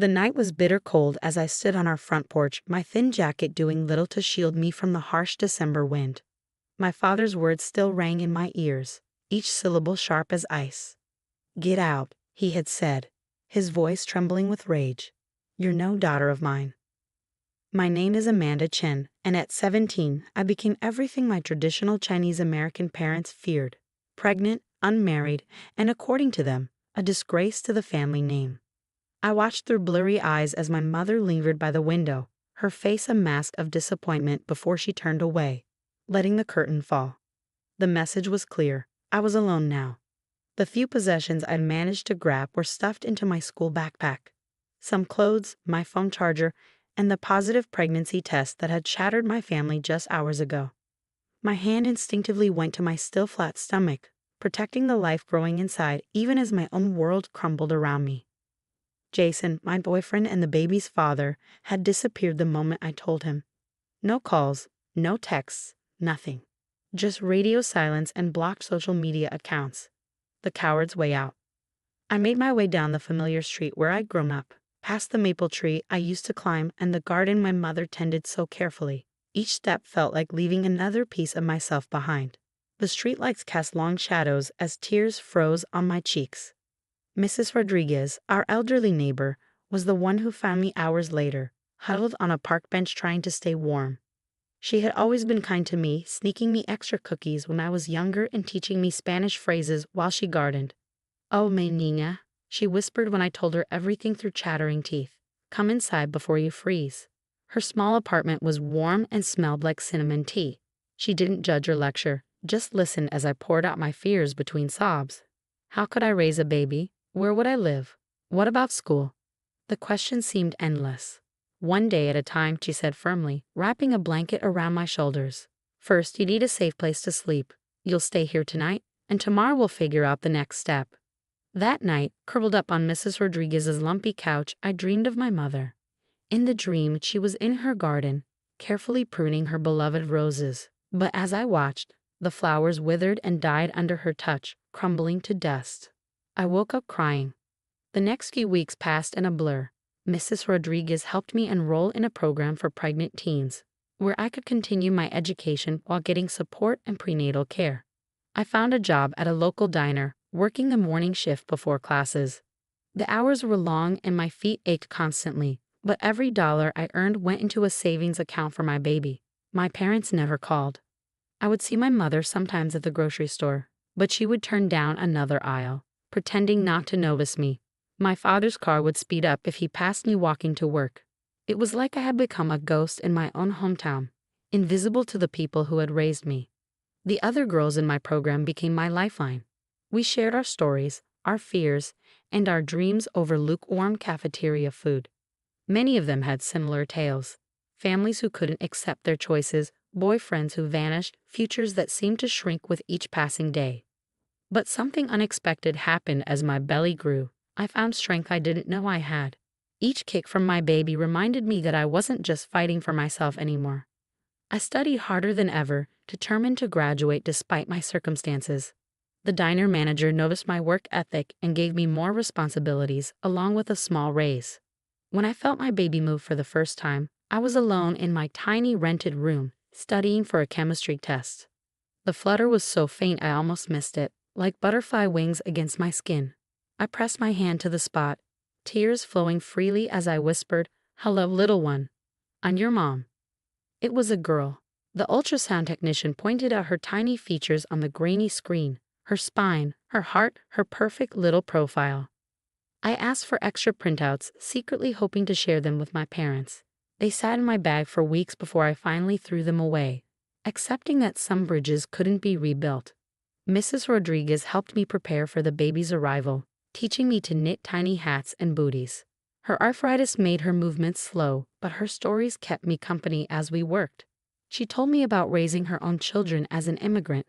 The night was bitter cold as I stood on our front porch, my thin jacket doing little to shield me from the harsh December wind. My father's words still rang in my ears, each syllable sharp as ice. "Get out," he had said, his voice trembling with rage. "You're no daughter of mine." My name is Amanda Chen, and at 17, I became everything my traditional Chinese American parents feared: pregnant, unmarried, and according to them, a disgrace to the family name. I watched through blurry eyes as my mother lingered by the window, her face a mask of disappointment before she turned away, letting the curtain fall. The message was clear: I was alone now. The few possessions I'd managed to grab were stuffed into my school backpack. Some clothes, my phone charger, and the positive pregnancy test that had shattered my family just hours ago. My hand instinctively went to my still flat stomach, protecting the life growing inside even as my own world crumbled around me. Jason, my boyfriend and the baby's father, had disappeared the moment I told him. No calls, no texts, nothing. Just radio silence and blocked social media accounts. The coward's way out. I made my way down the familiar street where I'd grown up, past the maple tree I used to climb and the garden my mother tended so carefully. Each step felt like leaving another piece of myself behind. The streetlights cast long shadows as tears froze on my cheeks. Mrs. Rodriguez, our elderly neighbor, was the one who found me hours later, huddled on a park bench trying to stay warm. She had always been kind to me, sneaking me extra cookies when I was younger and teaching me Spanish phrases while she gardened. "Oh, mi niña," she whispered when I told her everything through chattering teeth. "Come inside before you freeze." Her small apartment was warm and smelled like cinnamon tea. She didn't judge or lecture, just listened as I poured out my fears between sobs. How could I raise a baby? Where would I live? What about school? The questions seemed endless. "One day at a time," she said firmly, wrapping a blanket around my shoulders. "First, you need a safe place to sleep. You'll stay here tonight, and tomorrow we'll figure out the next step." That night, curled up on Mrs. Rodriguez's lumpy couch, I dreamed of my mother. In the dream, she was in her garden, carefully pruning her beloved roses. But as I watched, the flowers withered and died under her touch, crumbling to dust. I woke up crying. The next few weeks passed in a blur. Mrs. Rodriguez helped me enroll in a program for pregnant teens, where I could continue my education while getting support and prenatal care. I found a job at a local diner, working the morning shift before classes. The hours were long and my feet ached constantly, but every dollar I earned went into a savings account for my baby. My parents never called. I would see my mother sometimes at the grocery store, but she would turn down another aisle, pretending not to notice me. My father's car would speed up if he passed me walking to work. It was like I had become a ghost in my own hometown, invisible to the people who had raised me. The other girls in my program became my lifeline. We shared our stories, our fears, and our dreams over lukewarm cafeteria food. Many of them had similar tales: families who couldn't accept their choices, boyfriends who vanished, futures that seemed to shrink with each passing day. But something unexpected happened as my belly grew. I found strength I didn't know I had. Each kick from my baby reminded me that I wasn't just fighting for myself anymore. I studied harder than ever, determined to graduate despite my circumstances. The diner manager noticed my work ethic and gave me more responsibilities, along with a small raise. When I felt my baby move for the first time, I was alone in my tiny rented room, studying for a chemistry test. The flutter was so faint I almost missed it, like butterfly wings against my skin. I pressed my hand to the spot, tears flowing freely as I whispered, "Hello, little one. I'm your mom." It was a girl. The ultrasound technician pointed out her tiny features on the grainy screen, her spine, her heart, her perfect little profile. I asked for extra printouts, secretly hoping to share them with my parents. They sat in my bag for weeks before I finally threw them away, accepting that some bridges couldn't be rebuilt. Mrs. Rodriguez helped me prepare for the baby's arrival, teaching me to knit tiny hats and booties. Her arthritis made her movements slow, but her stories kept me company as we worked. She told me about raising her own children as an immigrant,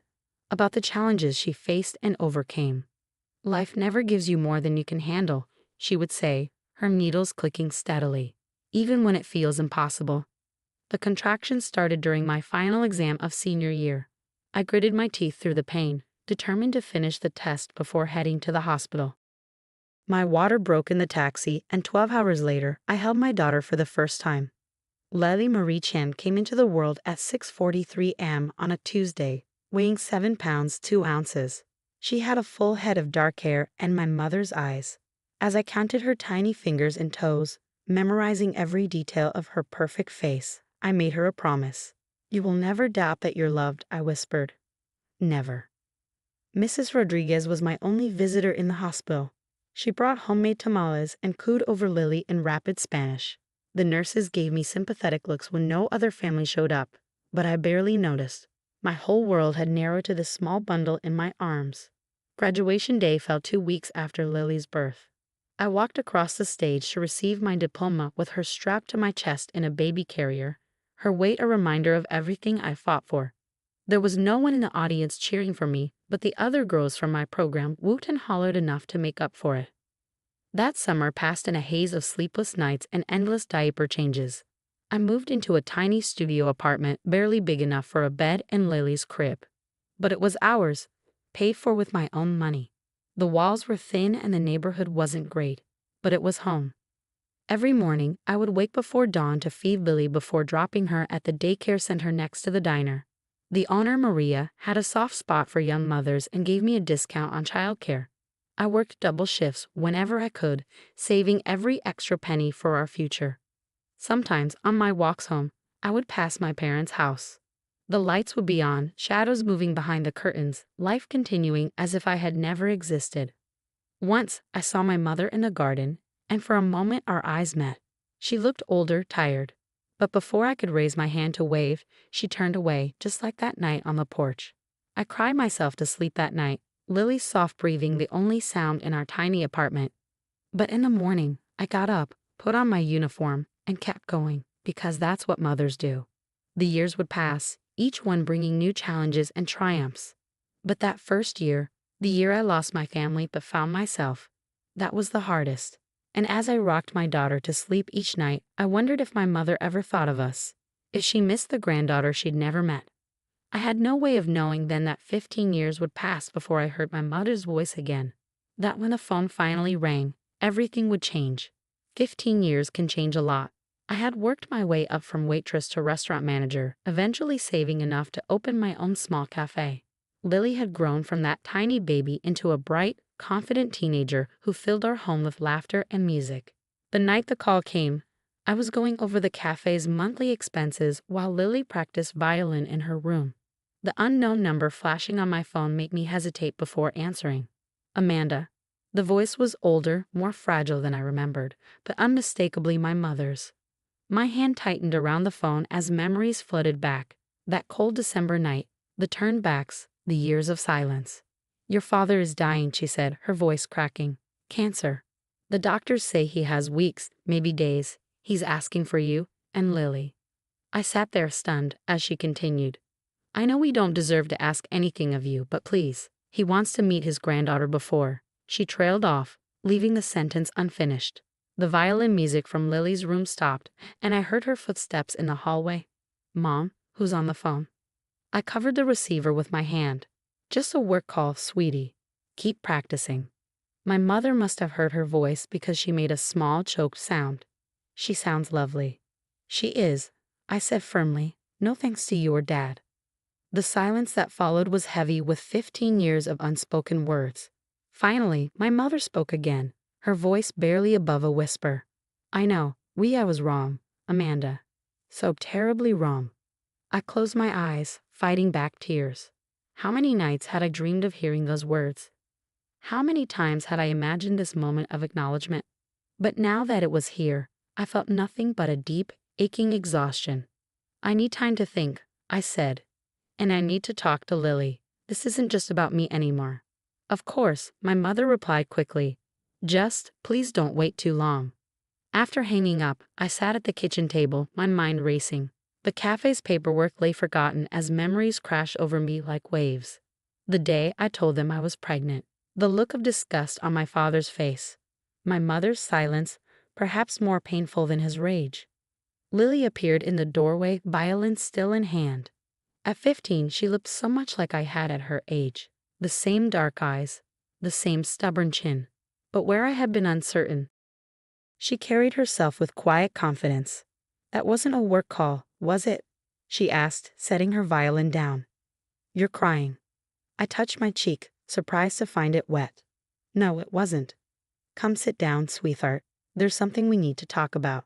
about the challenges she faced and overcame. "Life never gives you more than you can handle," she would say, her needles clicking steadily, "even when it feels impossible." The contractions started during my final exam of senior year. I gritted my teeth through the pain, determined to finish the test before heading to the hospital. My water broke in the taxi, and 12 hours later, I held my daughter for the first time. Lily Marie Chen came into the world at 6:43 am on a Tuesday, weighing 7 pounds 2 ounces. She had a full head of dark hair and my mother's eyes. As I counted her tiny fingers and toes, memorizing every detail of her perfect face, I made her a promise. "You will never doubt that you're loved," I whispered. Never. Mrs. Rodriguez was my only visitor in the hospital. She brought homemade tamales and cooed over Lily in rapid Spanish. The nurses gave me sympathetic looks when no other family showed up, but I barely noticed. My whole world had narrowed to this small bundle in my arms. Graduation day fell 2 weeks after Lily's birth. I walked across the stage to receive my diploma with her strapped to my chest in a baby carrier, her weight a reminder of everything I fought for. There was no one in the audience cheering for me, but the other girls from my program whooped and hollered enough to make up for it. That summer passed in a haze of sleepless nights and endless diaper changes. I moved into a tiny studio apartment barely big enough for a bed and Lily's crib. But it was ours, paid for with my own money. The walls were thin and the neighborhood wasn't great, but it was home. Every morning, I would wake before dawn to feed Lily before dropping her at the daycare center next to the diner. The owner, Maria, had a soft spot for young mothers and gave me a discount on childcare. I worked double shifts whenever I could, saving every extra penny for our future. Sometimes, on my walks home, I would pass my parents' house. The lights would be on, shadows moving behind the curtains, life continuing as if I had never existed. Once, I saw my mother in the garden, and for a moment our eyes met. She looked older, tired. But before I could raise my hand to wave, she turned away, just like that night on the porch. I cried myself to sleep that night, Lily's soft breathing the only sound in our tiny apartment. But in the morning, I got up, put on my uniform, and kept going, because that's what mothers do. The years would pass, each one bringing new challenges and triumphs. But that first year, the year I lost my family but found myself, that was the hardest. And as I rocked my daughter to sleep each night, I wondered if my mother ever thought of us, if she missed the granddaughter she'd never met. I had no way of knowing then that 15 years would pass before I heard my mother's voice again, that when the phone finally rang, everything would change. 15 years can change a lot. I had worked my way up from waitress to restaurant manager, eventually saving enough to open my own small cafe. Lily had grown from that tiny baby into a bright, confident teenager who filled our home with laughter and music. The night the call came, I was going over the cafe's monthly expenses while Lily practiced violin in her room. The unknown number flashing on my phone made me hesitate before answering. Amanda. The voice was older, more fragile than I remembered, but unmistakably my mother's. My hand tightened around the phone as memories flooded back. That cold December night, the turnbacks, the years of silence. "Your father is dying," she said, her voice cracking. "Cancer. The doctors say he has weeks, maybe days. He's asking for you and Lily." I sat there stunned as she continued. "I know we don't deserve to ask anything of you, but please, he wants to meet his granddaughter before." She trailed off, leaving the sentence unfinished. The violin music from Lily's room stopped, and I heard her footsteps in the hallway. "Mom, who's on the phone?" I covered the receiver with my hand. "Just a work call, sweetie. Keep practicing." My mother must have heard her voice because she made a small, choked sound. "She sounds lovely." "She is," I said firmly, "no thanks to you or Dad." The silence that followed was heavy with 15 years of unspoken words. Finally, my mother spoke again, her voice barely above a whisper. "I know, I was wrong, Amanda. So terribly wrong." I closed my eyes, fighting back tears. How many nights had I dreamed of hearing those words? How many times had I imagined this moment of acknowledgement? But now that it was here, I felt nothing but a deep, aching exhaustion. "I need time to think," I said. "And I need to talk to Lily. This isn't just about me anymore." "Of course," my mother replied quickly. "Just, please don't wait too long." After hanging up, I sat at the kitchen table, my mind racing. The cafe's paperwork lay forgotten as memories crashed over me like waves. The day I told them I was pregnant. The look of disgust on my father's face. My mother's silence, perhaps more painful than his rage. Lily appeared in the doorway, violin still in hand. At 15, she looked so much like I had at her age. The same dark eyes, the same stubborn chin. but where I had been uncertain. She carried herself with quiet confidence. "That wasn't a work call, was it?" she asked, setting her violin down. "You're crying." I touched my cheek, surprised to find it wet. "No, it wasn't." "Come sit down, sweetheart. There's something we need to talk about."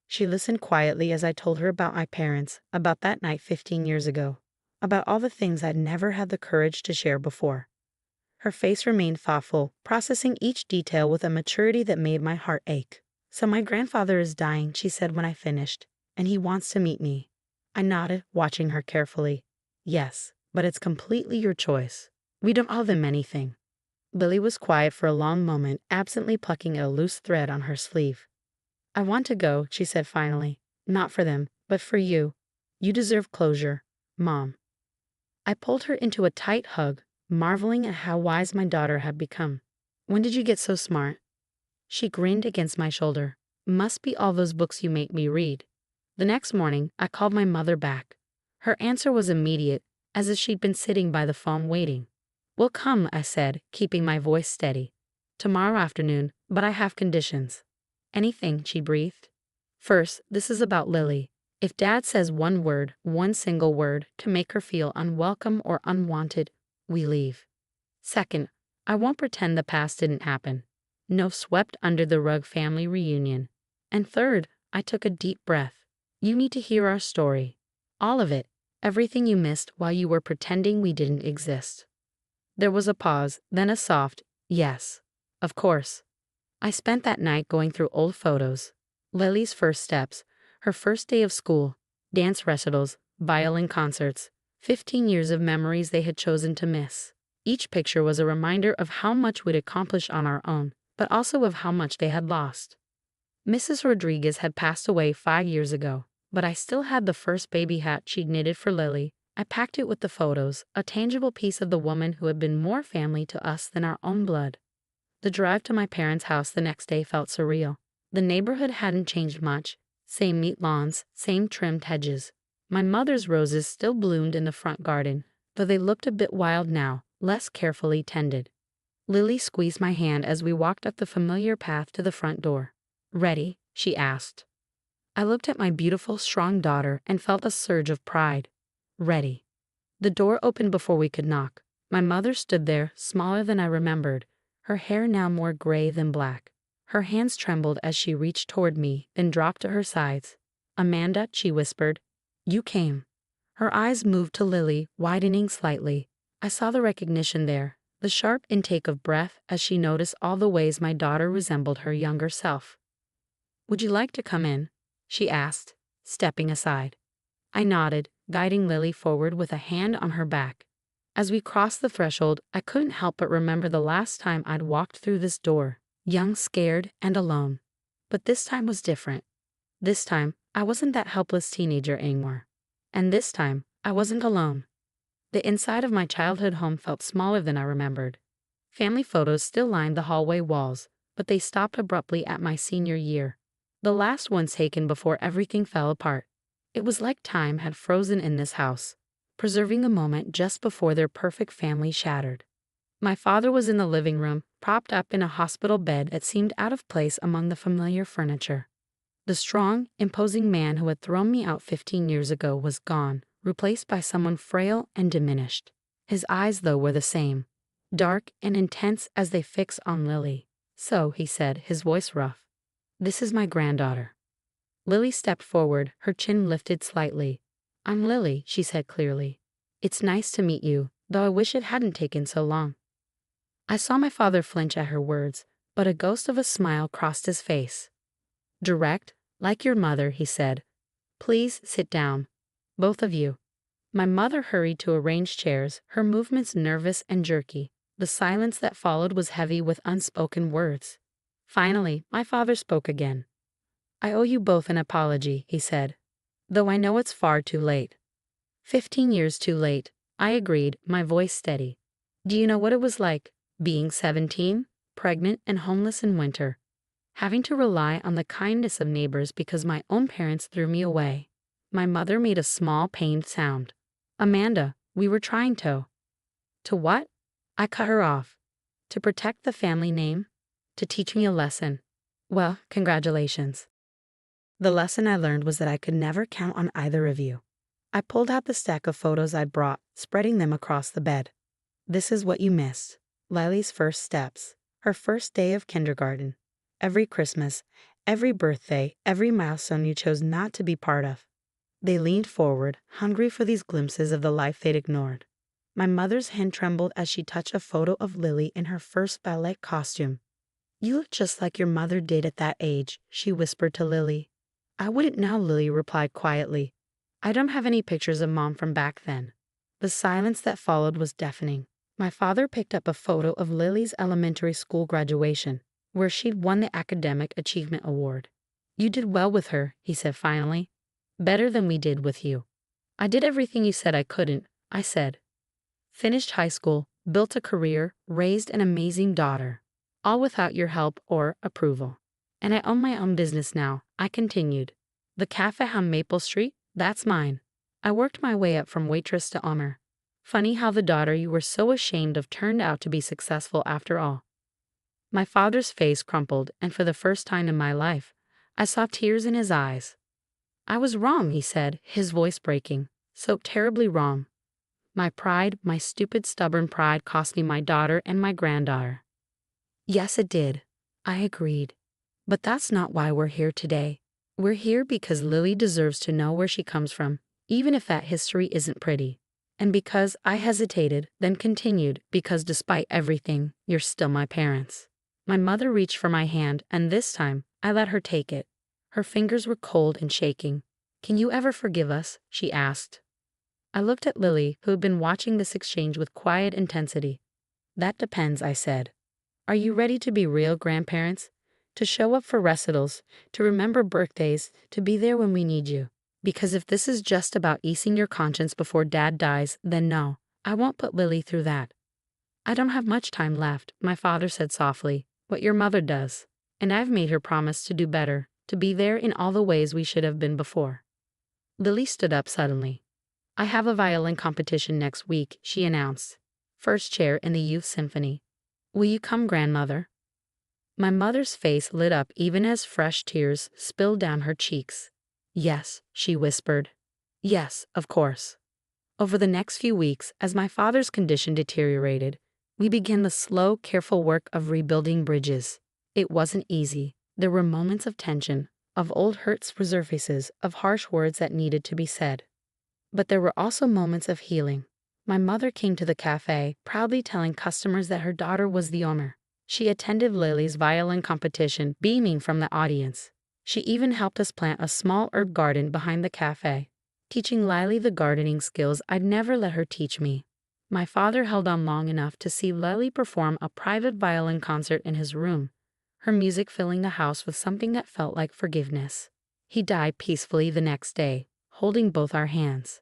She listened quietly as I told her about my parents, about that night 15 years ago, about all the things I'd never had the courage to share before. Her face remained thoughtful, processing each detail with a maturity that made my heart ache. "So my grandfather is dying," she said when I finished, "and he wants to meet me." I nodded, watching her carefully. "Yes, but it's completely your choice. We don't owe them anything." Lily was quiet for a long moment, absently plucking at a loose thread on her sleeve. "I want to go," she said finally. "Not for them, but for you. You deserve closure, Mom." I pulled her into a tight hug, marveling at how wise my daughter had become. "When did you get so smart?" She grinned against my shoulder. "Must be all those books you make me read." The next morning, I called my mother back. Her answer was immediate, as if she'd been sitting by the phone waiting. "We'll come," I said, keeping my voice steady. "Tomorrow afternoon, but I have conditions." "Anything," she breathed. "First, this is about Lily. If Dad says one word, one single word, to make her feel unwelcome or unwanted, we leave. Second, I won't pretend the past didn't happen. No swept under the rug family reunion. And third, I took a deep breath. You need to hear our story. All of it. Everything you missed while you were pretending we didn't exist." There was a pause, then a soft, "Yes, of course." I spent that night going through old photos. Lily's first steps, her first day of school, dance recitals, violin concerts, 15 years of memories they had chosen to miss. Each picture was a reminder of how much we'd accomplished on our own, but also of how much they had lost. Mrs. Rodriguez had passed away 5 years ago, but I still had the first baby hat she'd knitted for Lily. I packed it with the photos, a tangible piece of the woman who had been more family to us than our own blood. The drive to my parents' house the next day felt surreal. The neighborhood hadn't changed much. Same neat lawns, same trimmed hedges. My mother's roses still bloomed in the front garden, though they looked a bit wild now, less carefully tended. Lily squeezed my hand as we walked up the familiar path to the front door. "Ready?" she asked. I looked at my beautiful, strong daughter and felt a surge of pride. Ready. The door opened before we could knock. My mother stood there, smaller than I remembered, her hair now more gray than black. Her hands trembled as she reached toward me, then dropped to her sides. "Amanda," she whispered. "You came." Her eyes moved to Lily, widening slightly. I saw the recognition there, the sharp intake of breath as she noticed all the ways my daughter resembled her younger self. "Would you like to come in?" she asked, stepping aside. I nodded, guiding Lily forward with a hand on her back. As we crossed the threshold, I couldn't help but remember the last time I'd walked through this door, young, scared, and alone. But this time was different. This time, I wasn't that helpless teenager anymore. And this time, I wasn't alone. The inside of my childhood home felt smaller than I remembered. Family photos still lined the hallway walls, but they stopped abruptly at my senior year. The last ones taken before everything fell apart. It was like time had frozen in this house, preserving a moment just before their perfect family shattered. My father was in the living room, propped up in a hospital bed that seemed out of place among the familiar furniture. The strong, imposing man who had thrown me out 15 years ago was gone, replaced by someone frail and diminished. His eyes, though, were the same, dark and intense as they fixed on Lily. "So," he said, his voice rough, "this is my granddaughter." Lily stepped forward, her chin lifted slightly. "I'm Lily," she said clearly. "It's nice to meet you, though I wish it hadn't taken so long." I saw my father flinch at her words, but a ghost of a smile crossed his face. "Direct, like your mother," he said. "Please sit down. Both of you." My mother hurried to arrange chairs, her movements nervous and jerky. The silence that followed was heavy with unspoken words. Finally, my father spoke again. "I owe you both an apology," he said. "Though I know it's far too late." 15 years too late, I agreed, my voice steady. "Do you know what it was like, being 17, pregnant and homeless in winter? Having to rely on the kindness of neighbors because my own parents threw me away." My mother made a small, pained sound. "Amanda, we were trying to." "To what?" I cut her off. "To protect the family name." to teach me a lesson. Well, congratulations. The lesson I learned was that I could never count on either of you. I pulled out the stack of photos I'd brought, spreading them across the bed. This is what you missed. Lily's first steps, her first day of kindergarten, every Christmas, every birthday, every milestone you chose not to be part of. They leaned forward, hungry for these glimpses of the life they'd ignored. My mother's hand trembled as she touched a photo of Lily in her first ballet costume. You look just like your mother did at that age, she whispered to Lily. I wouldn't know, Lily replied quietly. I don't have any pictures of Mom from back then. The silence that followed was deafening. My father picked up a photo of Lily's elementary school graduation, where she'd won the Academic Achievement Award. You did well with her, he said finally. Better than we did with you. I did everything you said I couldn't, I said. Finished high school, built a career, raised an amazing daughter. All without your help or approval. And I own my own business now, I continued. The cafe on Maple Street, that's mine. I worked my way up from waitress to owner. Funny how the daughter you were so ashamed of turned out to be successful after all. My father's face crumpled, and for the first time in my life, I saw tears in his eyes. I was wrong, he said, his voice breaking. So terribly wrong. My pride, my stupid, stubborn pride cost me my daughter and my granddaughter. Yes, it did. I agreed. But that's not why we're here today. We're here because Lily deserves to know where she comes from, even if that history isn't pretty. And because I hesitated, then continued, because despite everything, you're still my parents. My mother reached for my hand, and this time, I let her take it. Her fingers were cold and shaking. Can you ever forgive us? She asked. I looked at Lily, who had been watching this exchange with quiet intensity. That depends, I said. Are you ready to be real grandparents? To show up for recitals, to remember birthdays, to be there when we need you? Because if this is just about easing your conscience before Dad dies, then no, I won't put Lily through that. I don't have much time left, my father said softly, what your mother does. And I've made her promise to do better, to be there in all the ways we should have been before. Lily stood up suddenly. I have a violin competition next week, she announced. First chair in the youth symphony. Will you come, grandmother? My mother's face lit up even as fresh tears spilled down her cheeks. Yes, she whispered. Yes, of course. Over the next few weeks, as my father's condition deteriorated, we began the slow, careful work of rebuilding bridges. It wasn't easy. There were moments of tension, of old hurts resurfaces, of harsh words that needed to be said. But there were also moments of healing. My mother came to the cafe, proudly telling customers that her daughter was the owner. She attended Lily's violin competition, beaming from the audience. She even helped us plant a small herb garden behind the cafe, teaching Lily the gardening skills I'd never let her teach me. My father held on long enough to see Lily perform a private violin concert in his room, her music filling the house with something that felt like forgiveness. He died peacefully the next day, holding both our hands.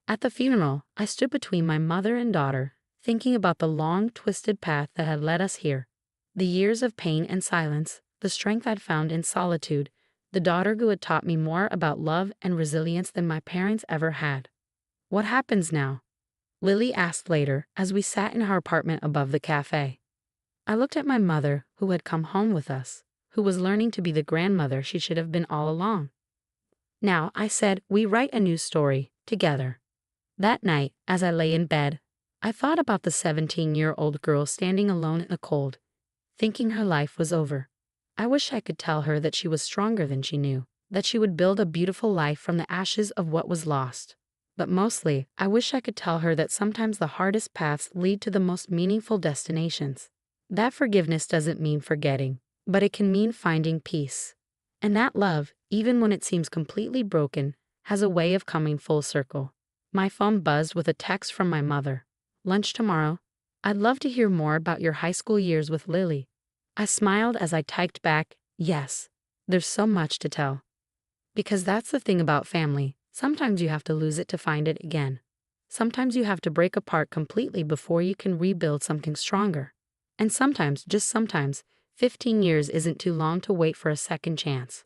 At the funeral, I stood between my mother and daughter, thinking about the long, twisted path that had led us here. The years of pain and silence, the strength I'd found in solitude, the daughter who had taught me more about love and resilience than my parents ever had. What happens now? Lily asked later as we sat in her apartment above the cafe. I looked at my mother, who had come home with us, who was learning to be the grandmother she should have been all along. Now, I said, we write a new story, together. That night, as I lay in bed, I thought about the 17-year-old girl standing alone in the cold, thinking her life was over. I wish I could tell her that she was stronger than she knew, that she would build a beautiful life from the ashes of what was lost. But mostly, I wish I could tell her that sometimes the hardest paths lead to the most meaningful destinations. That forgiveness doesn't mean forgetting, but it can mean finding peace. And that love, even when it seems completely broken, has a way of coming full circle. My phone buzzed with a text from my mother. Lunch tomorrow. I'd love to hear more about your high school years with Lily. I smiled as I typed back, yes, there's so much to tell. Because that's the thing about family, sometimes you have to lose it to find it again. Sometimes you have to break apart completely before you can rebuild something stronger. And sometimes, just sometimes, 15 years isn't too long to wait for a second chance.